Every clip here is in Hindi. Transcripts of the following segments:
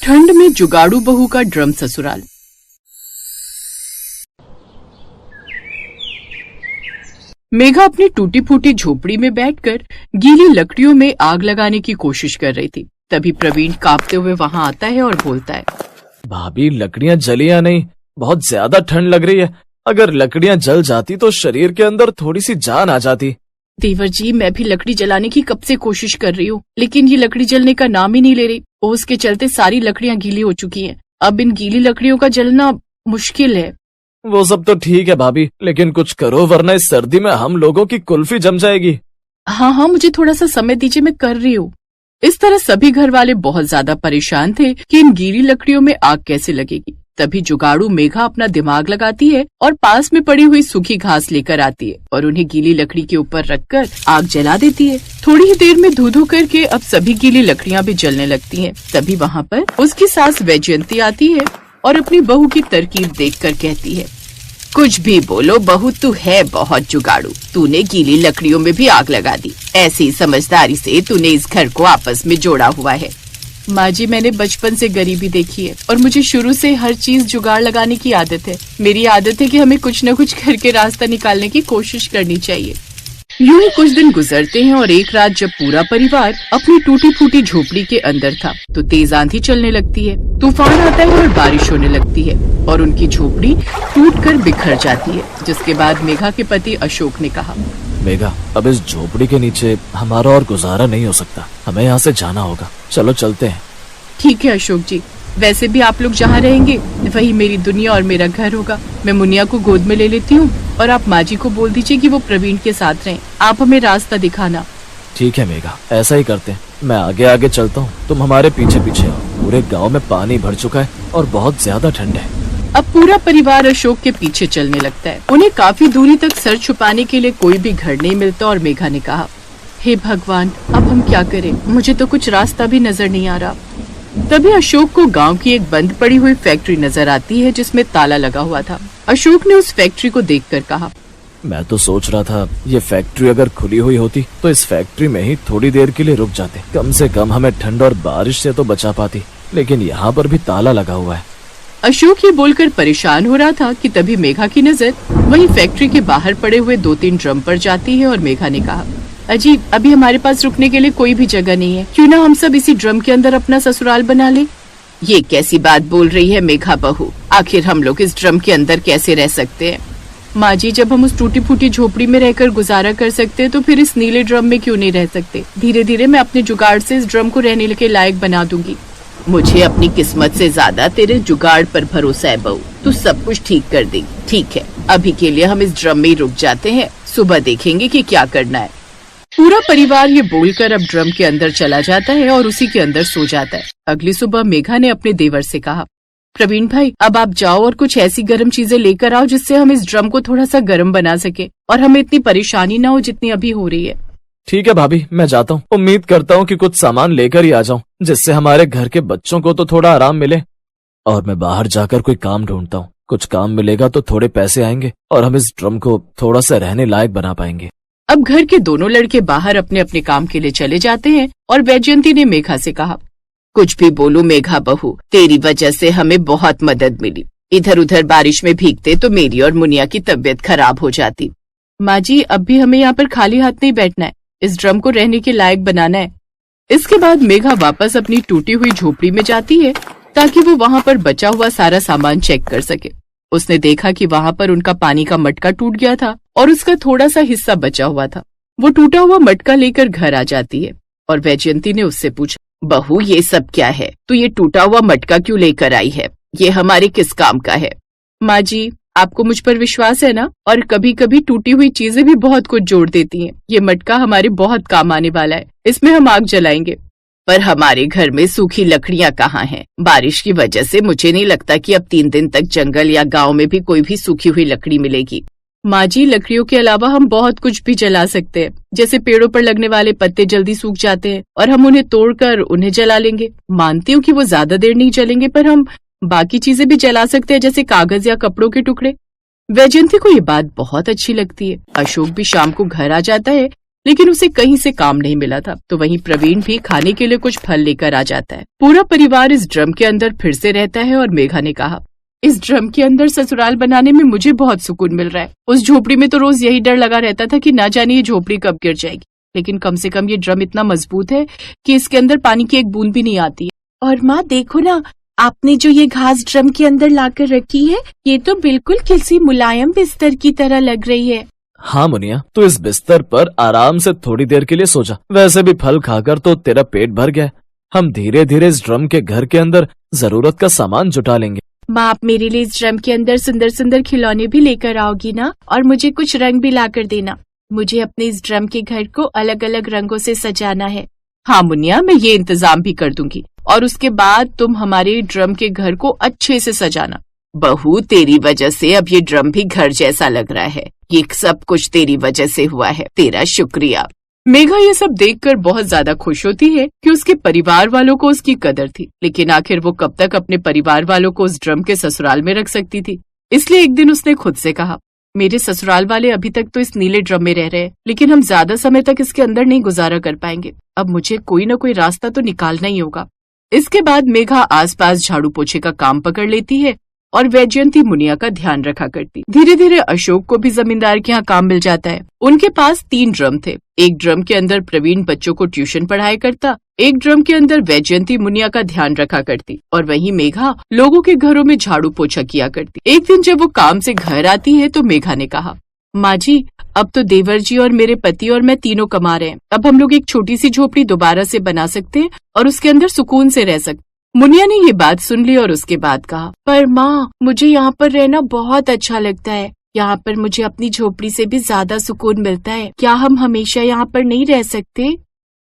ठंड में जुगाड़ू बहू का ड्रम ससुराल। मेघा अपनी टूटी फूटी झोपड़ी में बैठकर गीली लकड़ियों में आग लगाने की कोशिश कर रही थी। तभी प्रवीण कांपते हुए वहां आता है और बोलता है, भाभी लकड़ियां जली या नहीं? बहुत ज्यादा ठंड लग रही है। अगर लकड़ियां जल जाती तो शरीर के अंदर थोड़ी सी जान आ जाती। देवर जी, मैं भी लकड़ी जलाने की कब से कोशिश कर रही हूँ, लेकिन ये लकड़ी जलने का नाम ही नहीं ले रही। ओस के चलते सारी लकड़ियां गीली हो चुकी हैं। अब इन गीली लकड़ियों का जलना मुश्किल है। वो सब तो ठीक है भाभी, लेकिन कुछ करो वरना इस सर्दी में हम लोगों की कुल्फी जम जाएगी। हाँ, मुझे थोड़ा सा समय दीजिए, मैं कर रही हूँ। इस तरह सभी घर वाले बहुत ज्यादा परेशान थे कि इन गीली लकड़ियों में आग कैसे लगेगी। तभी जुगाड़ू मेघा अपना दिमाग लगाती है और पास में पड़ी हुई सूखी घास लेकर आती है और उन्हें गीली लकड़ी के ऊपर रखकर आग जला देती है। थोड़ी ही देर में धू धू करके अब सभी गीली लकड़ियां भी जलने लगती हैं। तभी वहाँ पर उसकी सास वैजयंती आती है और अपनी बहू की तरकीब देखकर कहती है, कुछ भी बोलो बहू, तू है बहुत जुगाड़ू। तूने गीली लकड़ियों में भी आग लगा दी। ऐसी समझदारी से तूने इस घर को आपस में जोड़ा हुआ है। माँ जी, मैंने बचपन से गरीबी देखी है और मुझे शुरू से हर चीज जुगाड़ लगाने की आदत है। मेरी आदत है कि हमें कुछ न कुछ करके रास्ता निकालने की कोशिश करनी चाहिए। यूं ही कुछ दिन गुजरते हैं और एक रात जब पूरा परिवार अपनी टूटी फूटी झोपड़ी के अंदर था तो तेज आंधी चलने लगती है, तूफान आता है और बारिश होने लगती है और उनकी झोपड़ी टूटकर बिखर जाती है। जिसके बाद मेघा के पति अशोक ने कहा, मेघा, अब इस झोपड़ी के नीचे हमारा और गुजारा नहीं हो सकता। हमें यहाँ से जाना होगा। चलो चलते हैं। ठीक है अशोक जी, वैसे भी आप लोग जहाँ रहेंगे वही मेरी दुनिया और मेरा घर होगा। मैं मुनिया को गोद में ले लेती हूँ और आप माँ जी को बोल दीजिए कि वो प्रवीण के साथ रहें। आप हमें रास्ता दिखाना। ठीक है मेघा, ऐसा ही करते हैं। मैं आगे आगे चलता हूँ, तुम हमारे पीछे पीछे आओ। पूरे गाँव में पानी भर चुका है और बहुत ज्यादा ठंड है। अब पूरा परिवार अशोक के पीछे चलने लगता है। उन्हें काफी दूरी तक सर छुपाने के लिए कोई भी घर नहीं मिलता और मेघा ने कहा, हे भगवान, अब हम क्या करें? मुझे तो कुछ रास्ता भी नजर नहीं आ रहा। तभी अशोक को गांव की एक बंद पड़ी हुई फैक्ट्री नजर आती है जिसमें ताला लगा हुआ था। अशोक ने उस फैक्ट्री को देखकर कहा, मैं तो सोच रहा था ये फैक्ट्री अगर खुली हुई होती तो इस फैक्ट्री में ही थोड़ी देर के लिए रुक जाते। कम से कम हमें ठंड और बारिश से तो बचा पाती, लेकिन यहाँ पर भी ताला लगा हुआ है। अशोक ये बोलकर परेशान हो रहा था कि तभी मेघा की नजर वहीं फैक्ट्री के बाहर पड़े हुए 2-3 ड्रम पर जाती है और मेघा ने कहा, अजी, अभी हमारे पास रुकने के लिए कोई भी जगह नहीं है। क्यों ना हम सब इसी ड्रम के अंदर अपना ससुराल बना ले? ये कैसी बात बोल रही है मेघा बहू? आखिर हम लोग इस ड्रम के अंदर कैसे रह सकते हैं? माँ जी, जब हम उस टूटी फूटी झोपड़ी में रहकर गुजारा कर सकते हैं तो फिर इस नीले ड्रम में क्यों नहीं रह सकते? धीरे धीरे मैं अपने जुगाड़ से इस ड्रम को रहने के लायक बना दूंगी। मुझे अपनी किस्मत से ज्यादा तेरे जुगाड़ पर भरोसा है बहू। तू सब कुछ ठीक कर देगी। ठीक है, अभी के लिए हम इस ड्रम में ही रुक जाते हैं, सुबह देखेंगे कि क्या करना है। पूरा परिवार ये बोलकर अब ड्रम के अंदर चला जाता है और उसी के अंदर सो जाता है। अगली सुबह मेघा ने अपने देवर से कहा, प्रवीण भाई, अब आप जाओ और कुछ ऐसी गर्म चीजें लेकर आओ जिससे हम इस ड्रम को थोड़ा सा गर्म बना सके और हमें इतनी परेशानी ना हो जितनी अभी हो रही है। ठीक है भाभी, मैं जाता हूँ। उम्मीद करता हूँ कि कुछ सामान लेकर ही आ जाऊँ जिससे हमारे घर के बच्चों को तो थोड़ा आराम मिले। और मैं बाहर जाकर कोई काम ढूंढता हूँ। कुछ काम मिलेगा तो थोड़े पैसे आएंगे और हम इस ड्रम को थोड़ा सा रहने लायक बना पाएंगे। अब घर के दोनों लड़के बाहर अपने अपने काम के लिए चले जाते हैं और वैजयंती ने मेघा से कहा, कुछ भी बोलूं मेघा बहू, तेरी वजह से हमें बहुत मदद मिली। इधर उधर बारिश में भीगते तो मेरी और मुनिया की तबीयत खराब हो जाती। माँ जी, अब भी हमें यहाँ पर खाली हाथ नहीं बैठना है, इस ड्रम को रहने के लायक बनाना है। इसके बाद मेघा वापस अपनी टूटी हुई झोपड़ी में जाती है ताकि वो वहाँ पर बचा हुआ सारा सामान चेक कर सके। उसने देखा कि वहाँ पर उनका पानी का मटका टूट गया था और उसका थोड़ा सा हिस्सा बचा हुआ था। वो टूटा हुआ मटका लेकर घर आ जाती है और वैजयंती ने उससे पूछा, बहू, ये सब क्या है? तू ये टूटा हुआ मटका क्यों लेकर आई है? ये हमारे किस काम का है? माँ जी, आपको मुझ पर विश्वास है ना? और कभी कभी टूटी हुई चीजें भी बहुत कुछ जोड़ देती हैं। ये मटका हमारे बहुत काम आने वाला है, इसमें हम आग जलाएंगे। पर हमारे घर में सूखी लकड़ियाँ कहाँ हैं? बारिश की वजह से मुझे नहीं लगता कि अब 3 दिन तक जंगल या गांव में भी कोई भी सूखी हुई लकड़ी मिलेगी। माँ जी, लकड़ियों के अलावा हम बहुत कुछ भी जला सकते हैं। जैसे पेड़ों पर लगने वाले पत्ते जल्दी सूख जाते हैं और हम उन्हें तोड़कर उन्हें जला लेंगे। मानती हूँ कि वो ज्यादा देर नहीं जलेंगे, पर हम बाकी चीजें भी जला सकते हैं, जैसे कागज या कपड़ों के टुकड़े। वैजयंती को ये बात बहुत अच्छी लगती है। अशोक भी शाम को घर आ जाता है लेकिन उसे कहीं से काम नहीं मिला था। तो वहीं प्रवीण भी खाने के लिए कुछ फल लेकर आ जाता है। पूरा परिवार इस ड्रम के अंदर फिर से रहता है और मेघा ने कहा, इस ड्रम के अंदर ससुराल बनाने में मुझे बहुत सुकून मिल रहा है। उस झोपड़ी में तो रोज यही डर लगा रहता था कि ना जाने ये झोपड़ी कब गिर जाएगी, लेकिन कम से कम ये ड्रम इतना मजबूत है कि इसके अंदर पानी की एक बूंद भी नहीं आती है। और माँ देखो ना, आपने जो ये घास ड्रम के अंदर लाकर रखी है, ये तो बिल्कुल किसी मुलायम बिस्तर की तरह लग रही है। हाँ मुनिया, तो इस बिस्तर पर आराम से थोड़ी देर के लिए सो जा। वैसे भी फल खाकर तो तेरा पेट भर गया है। हम धीरे धीरे इस ड्रम के घर के अंदर जरूरत का सामान जुटा लेंगे। माँ, आप मेरे लिए इस ड्रम के अंदर सुंदर सुंदर खिलौने भी लेकर आओगी ना, और मुझे कुछ रंग भी लाकर देना। मुझे अपने इस ड्रम के घर को अलग अलग रंगों से सजाना है। हाँ मुनिया, मैं ये इंतजाम भी कर दूंगी, और उसके बाद तुम हमारे ड्रम के घर को अच्छे से सजाना। बहू, तेरी वजह से अब ये ड्रम भी घर जैसा लग रहा है। ये सब कुछ तेरी वजह से हुआ है, तेरा शुक्रिया। मेघा ये सब देखकर बहुत ज्यादा खुश होती है कि उसके परिवार वालों को उसकी कदर थी, लेकिन आखिर वो कब तक अपने परिवार वालों को उस ड्रम के ससुराल में रख सकती थी। इसलिए एक दिन उसने खुद से कहा, मेरे ससुराल वाले अभी तक तो इस नीले ड्रम में रह रहे हैं, लेकिन हम ज्यादा समय तक इसके अंदर नहीं गुजारा कर पाएंगे। अब मुझे कोई न कोई रास्ता तो निकालना ही होगा। इसके बाद मेघा आसपास झाड़ू पोछे का काम पकड़ लेती है और वैजयंती मुनिया का ध्यान रखा करती। धीरे धीरे अशोक को भी जमींदार के यहाँ काम मिल जाता है। उनके पास 3 ड्रम थे। एक ड्रम के अंदर प्रवीण बच्चों को ट्यूशन पढ़ाया करता, एक ड्रम के अंदर वैजयंती मुनिया का ध्यान रखा करती, और वहीं मेघा लोगों के घरों में झाड़ू पोछा किया करती। एक दिन जब वो काम से घर आती है तो मेघा ने कहा, माँ जी, अब तो देवर जी और मेरे पति और मैं तीनों कमा रहे हैं। अब हम लोग एक छोटी सी झोपड़ी दोबारा से बना सकते हैं और उसके अंदर सुकून से रह सकते। मुनिया ने ये बात सुन ली और उसके बाद कहा, पर माँ, मुझे यहाँ पर रहना बहुत अच्छा लगता है। यहाँ पर मुझे अपनी झोपड़ी से भी ज्यादा सुकून मिलता है। क्या हम हमेशा यहाँ पर नहीं रह सकते?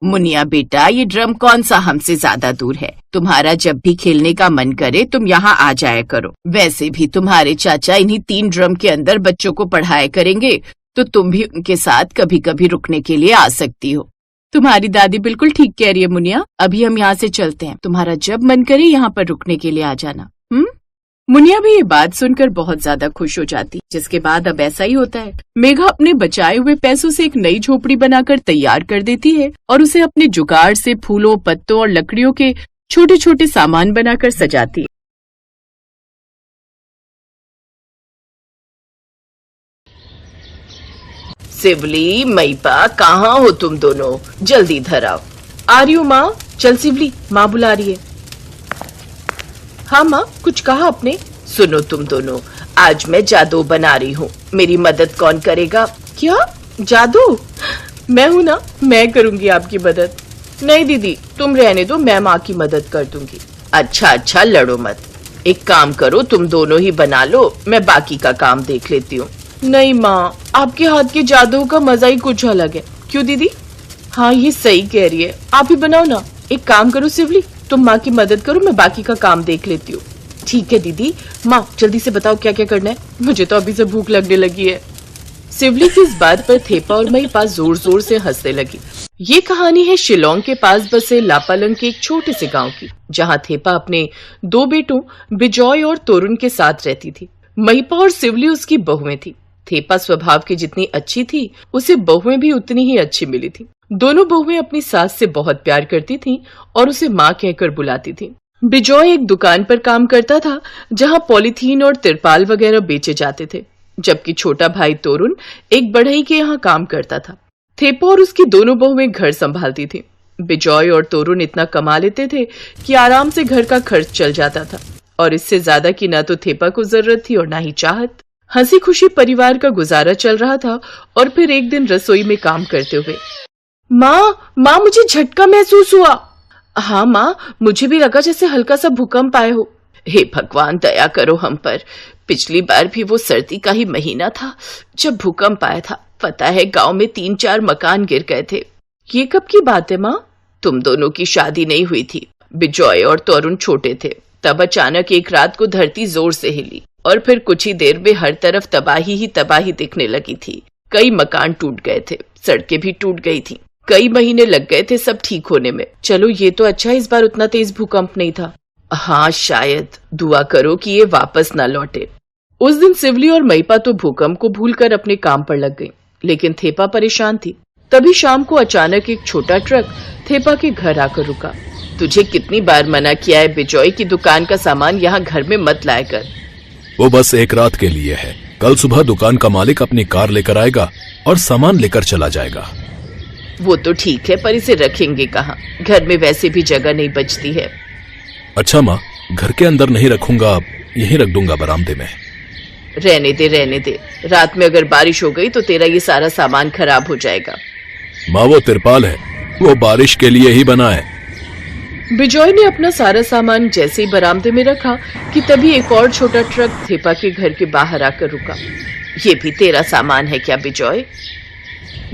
मुनिया बेटा, ये ड्रम कौन सा हमसे ज्यादा दूर है। तुम्हारा जब भी खेलने का मन करे तुम यहाँ आ जाया करो। वैसे भी तुम्हारे चाचा इन्हीं 3 ड्रम के अंदर बच्चों को पढ़ाया करेंगे, तो तुम भी उनके साथ कभी कभी रुकने के लिए आ सकती हो। तुम्हारी दादी बिल्कुल ठीक कह रही है मुनिया, अभी हम यहाँ से चलते हैं। तुम्हारा जब मन करे यहाँ पर रुकने के लिए आ जाना। मुनिया भी ये बात सुनकर बहुत ज्यादा खुश हो जाती। जिसके बाद अब ऐसा ही होता है, मेघा अपने बचाए हुए पैसों से एक नई झोपड़ी बनाकर तैयार कर देती है और उसे अपने जुगाड़ से फूलों, पत्तों और लकड़ियों के छोटे छोटे सामान बनाकर सजाती है। सिवली, मैपा, कहाँ हो तुम दोनों? जल्दी इधर आओ। आ रही हूँ माँ। चल सिवली, माँ बुला रही है। हाँ माँ, कुछ कहा आपने? सुनो तुम दोनों, आज मैं जादू बना रही हूँ। मेरी मदद कौन करेगा? क्या जादू? मैं हूँ ना, मैं करूँगी आपकी मदद। नहीं दीदी, तुम रहने दो, मैं माँ की मदद कर दूंगी। अच्छा, लड़ो मत। एक काम करो, तुम दोनों ही बना लो, मैं बाकी का काम देख लेती हूँ। नहीं माँ, आपके हाथ के जादू का मजा ही कुछ अलग है। क्यों दीदी? हाँ, ये सही कह रही है, आप ही बनाओ ना। एक काम करो सिवली, तुम माँ की मदद करो, मैं बाकी का काम देख लेती हूँ। ठीक है दीदी। माँ, जल्दी से बताओ क्या क्या करना है, मुझे तो अभी से भूख लगने लगी है। सिवली की इस बात पर थेपा और मई पास जोर जोर से हंसने लगी। ये कहानी है शिलोंग के पास बसे लापालंग के एक छोटे से गांव की, जहाँ थेपा अपने 2 बेटों बिजॉय और तोरुण के साथ रहती थी। महिपा और सिवली उसकी बहुएं थी। थेपा स्वभाव की जितनी अच्छी थी, उसे बहुएं भी उतनी ही अच्छी मिली थी। दोनों बहुएं अपनी सास से बहुत प्यार करती थीं और उसे माँ कहकर बुलाती थीं। बिजॉय एक दुकान पर काम करता था, जहाँ पॉलीथीन और तिरपाल वगैरह बेचे जाते थे, जबकि छोटा भाई तोरुण एक बढ़ई के यहाँ काम करता था। थेपा और उसकी दोनों बहुएं घर संभालती थीं। बिजॉय और तोरुण इतना कमा लेते थे कि आराम से घर का खर्च चल जाता था, और इससे ज्यादा की न तो थेपा को जरूरत थी और न ही चाहत। हंसी खुशी परिवार का गुजारा चल रहा था। और फिर एक दिन रसोई में काम करते हुए, माँ, मुझे झटका महसूस हुआ। हाँ माँ, मुझे भी लगा जैसे हल्का सा भूकंप आए हो। हे भगवान, दया करो हम पर। पिछली बार भी वो सर्दी का ही महीना था जब भूकंप आया था। पता है, गांव में 3-4 मकान गिर गए थे। ये कब की बात है माँ? तुम दोनों की शादी नहीं हुई थी। बिजॉय और तोरुण छोटे थे। तब अचानक एक रात को धरती जोर से हिली और फिर कुछ ही देर में हर तरफ तबाही ही तबाही दिखने लगी थी। कई मकान टूट गए थे, सड़कें भी टूट गई थी। कई महीने लग गए थे सब ठीक होने में। चलो ये तो अच्छा, इस बार उतना तेज भूकंप नहीं था। हाँ, शायद। दुआ करो कि ये वापस न लौटे। उस दिन सिवली और महिपा तो भूकंप को भूलकर अपने काम पर लग गई, लेकिन थेपा परेशान थी। तभी शाम को अचानक एक छोटा ट्रक थेपा के घर आकर रुका। तुझे कितनी बार मना किया है बिजॉय की दुकान का सामान यहाँ घर में मत लाया कर। वो बस एक रात के लिए है, कल सुबह दुकान का मालिक अपनी कार लेकर आएगा और सामान लेकर चला जाएगा। वो तो ठीक है, पर इसे रखेंगे कहाँ? घर में वैसे भी जगह नहीं बचती है। अच्छा माँ, घर के अंदर नहीं रखूंगा, यहीं रख दूंगा बरामदे में। रहने दे, रात में अगर बारिश हो गई तो तेरा ये सारा सामान खराब हो जाएगा। माँ वो तिरपाल है, वो बारिश के लिए ही बना है। बिजॉय ने अपना सारा सामान जैसे ही बरामदे में रखा कि तभी एक और छोटा ट्रक थेपा के घर के बाहर आकर रुका। ये भी तेरा सामान है क्या बिजॉय?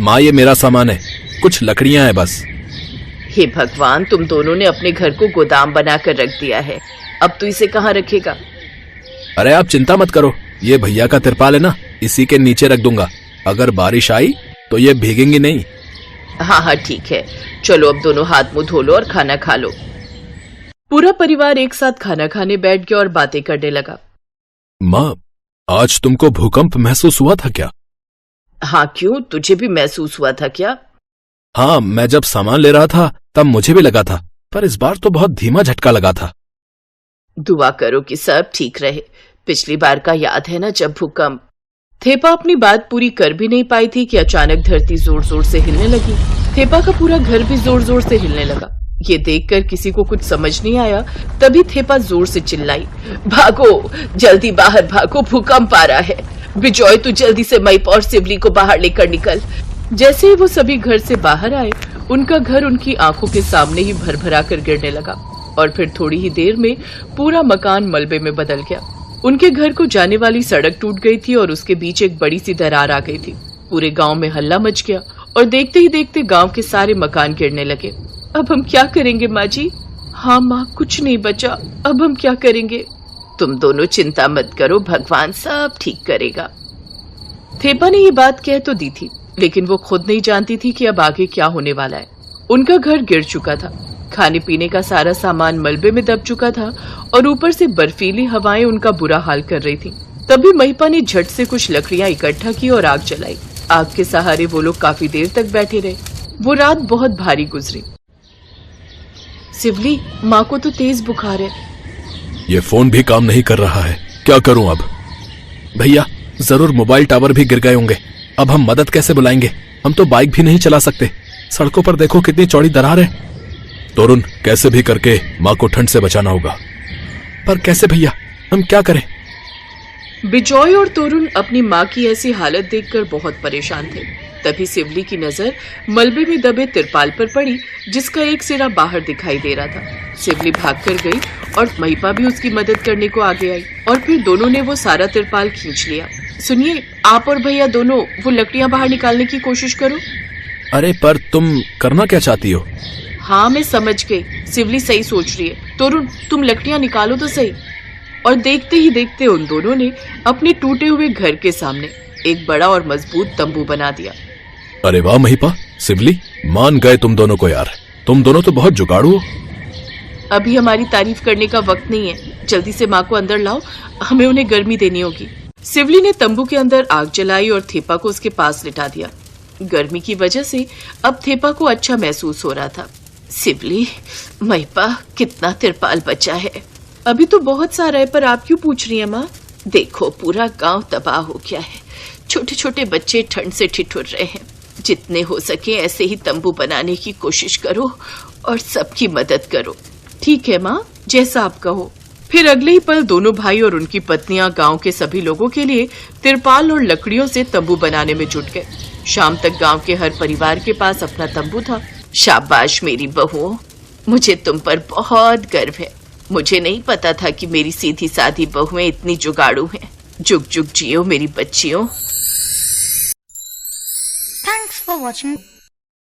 माँ ये मेरा सामान है, कुछ लकड़ियां हैं बस। हे भगवान, तुम दोनों ने अपने घर को गोदाम बनाकर रख दिया है। अब तू इसे कहाँ रखेगा? अरे आप चिंता मत करो, ये भैया का तिरपाल है ना, इसी के नीचे रख दूंगा। अगर बारिश आई तो ये भीगेंगी नहीं। हाँ ठीक है, चलो अब दोनों हाथ मुंह धो लो और खाना खा लो। पूरा परिवार एक साथ खाना खाने बैठ गया और बातें करने लगा। माँ, आज तुमको भूकंप महसूस हुआ था क्या? हाँ क्यों, तुझे भी महसूस हुआ था क्या? हाँ, मैं जब सामान ले रहा था तब मुझे भी लगा था, पर इस बार तो बहुत धीमा झटका लगा था। दुआ करो कि सब ठीक रहे। पिछली बार का याद है ना जब भूकंप? थेपा अपनी बात पूरी कर भी नहीं पाई थी कि अचानक धरती जोर जोर से हिलने लगी। थेपा का पूरा घर भी जोर जोर से हिलने लगा। ये देखकर किसी को कुछ समझ नहीं आया। तभी थेपा जोर से चिल्लाई, भागो, जल्दी बाहर भागो, भूकंप आ रहा है। बिजॉय तू जल्दी से महिपा और सिवली को बाहर लेकर निकल। जैसे ही वो सभी घर से बाहर आए, उनका घर उनकी आंखों के सामने ही भरभरा कर गिरने लगा और फिर थोड़ी ही देर में पूरा मकान मलबे में बदल गया। उनके घर को जाने वाली सड़क टूट गई थी और उसके बीच एक बड़ी सी दरार आ गई थी। पूरे गांव में हल्ला मच गया और देखते ही देखते गांव के सारे मकान गिरने लगे। अब हम क्या करेंगे माँ जी? हाँ माँ, कुछ नहीं बचा, अब हम क्या करेंगे? तुम दोनों चिंता मत करो, भगवान सब ठीक करेगा। थेपा ने ये बात कह तो दी थी, लेकिन वो खुद नहीं जानती थी कि अब आगे क्या होने वाला है। उनका घर गिर चुका था, खाने पीने का सारा सामान मलबे में दब चुका था और ऊपर से बर्फीली हवाएं उनका बुरा हाल कर रही थी। तभी महिपा ने झट से कुछ लकड़ियां इकट्ठा की और आग जलाई। आग के सहारे वो लोग काफी देर तक बैठे रहे। वो रात बहुत भारी गुजरी। सिवली, माँ को तो तेज बुखार है। ये फोन भी काम नहीं कर रहा है, क्या करूं अब? भैया, जरूर मोबाइल टावर भी गिर गए होंगे। अब हम मदद कैसे बुलाएंगे? हम तो बाइक भी नहीं चला सकते। सड़कों पर देखो कितनी चौड़ी दरार है। तोरुण, कैसे भी करके माँ को ठंड से बचाना होगा। पर कैसे भैया, हम क्या करें? बिजॉय और तोरुण अपनी माँ की ऐसी हालत देखकर बहुत परेशान थे। तभी सिवली की नजर मलबे में दबे तिरपाल पर पड़ी, जिसका एक सिरा बाहर दिखाई दे रहा था। सिवली भागकर गई और महिपा भी उसकी मदद करने को आगे आई और फिर दोनों ने वो सारा तिरपाल खींच लिया। सुनिए, आप और भैया दोनों वो लकड़ियां बाहर निकालने की कोशिश करो। अरे पर तुम करना क्या चाहती हो? हाँ मैं समझ गई, सिवली सही सोच रही है। तोरुण, तुम लकड़ियां निकालो तो सही। और देखते ही देखते उन दोनों ने अपने टूटे हुए घर के सामने एक बड़ा और मजबूत तंबू बना दिया। अरे वाह महिपा, सिवली, मान गए तुम दोनों को यार। तुम दोनों तो बहुत जुगाड़ू हो। अभी हमारी तारीफ करने का वक्त नहीं है, जल्दी से माँ को अंदर लाओ, हमें उन्हें गर्मी देनी होगी। सिवली ने तंबू के अंदर आग जलाई और थेपा को उसके पास लिटा दिया। गर्मी की वजह से अब थेपा को अच्छा महसूस हो रहा था। सिवली, महिपा, कितना तिरपाल बचा है? अभी तो बहुत सारा है, पर आप क्यों पूछ रही हैं माँ? देखो, पूरा गांव तबाह हो गया है। छोटे छोटे बच्चे ठंड से ठिठुर रहे हैं। जितने हो सके ऐसे ही तंबू बनाने की कोशिश करो और सबकी मदद करो। ठीक है माँ, जैसा आप कहो। फिर अगले ही पल दोनों भाई और उनकी पत्नियां गांव के सभी लोगों के लिए तिरपाल और लकड़ियों से तंबू बनाने में जुट गए। शाम तक गांव के हर परिवार के पास अपना तंबू था। शाबाश मेरी बहुओं, मुझे तुम पर बहुत गर्व है। मुझे नहीं पता था कि मेरी सीधी सादी बहुएं इतनी जुगाड़ू हैं। जुग जुग जियो मेरी बच्चियों। Thanks for watching.